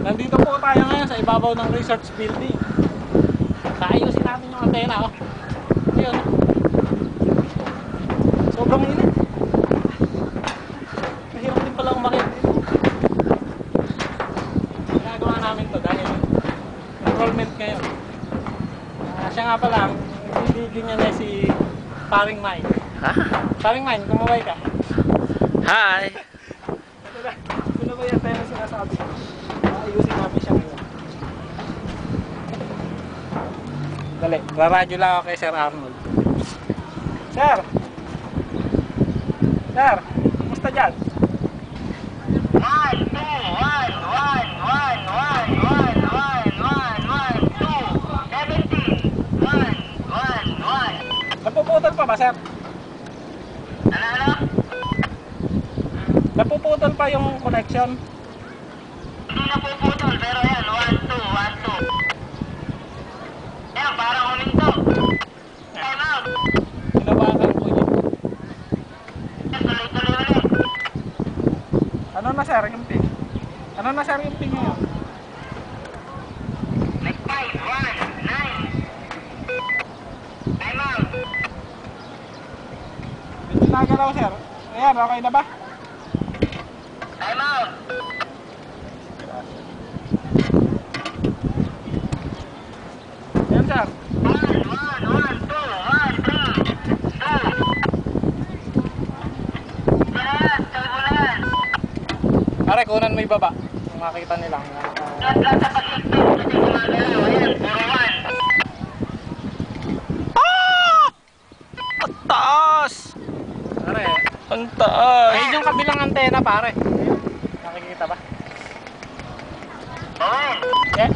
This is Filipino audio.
Nandito po tayo ngayon sa ibabaw ng research building. Kaayusin natin yung antena, oh. Ayun. Sobrang init. Mahirap din pala umakyat dito. Ginagawa namin to dahil enrollment ngayon. Siya nga pala, ibibigyan niya na si Paring Mine. Ha? Paring Mine, kumaway ka. Hi! Ano ba yung antena sinasabi? Ayusin namin siya ngayon. Dali, raradyo lang ako kay Sir Arnold. Sir! Sir! Kumusta dyan? 1, 2, 1, 1, 1, 1, 1, 1, 1, 1, 2, 17, 1, 1, 1. Napuputol pa ba, Sir? Ano? Napuputol pa yung connection? Hindi na puputol, pero yan, 1, 2, 1, 2. Yan, parang huminto. Time out. Pinabakan po yun. Tuloy-tuloy ulit. Ano na, Sir, yung ping? Ano na, Sir, yung ping ngayon? Like 5, 1, 9. Time out. Medyo nagalaw, Sir. Ayan, okay na ba? Time out. Ayan, Sir. 1, 1, 1, 2, 1, 3, 2. Tubulan. Pare, kunan mo ibaba. Kung makita nila. Lahat sa pag-ibig. Kasi gumagalaw. Ayan, puro 1. Ah! Ang taas! Pare, Ang taas! ayun yung kabilang antena, pare. Ayun. Nakikita ba? Owen. Yeah.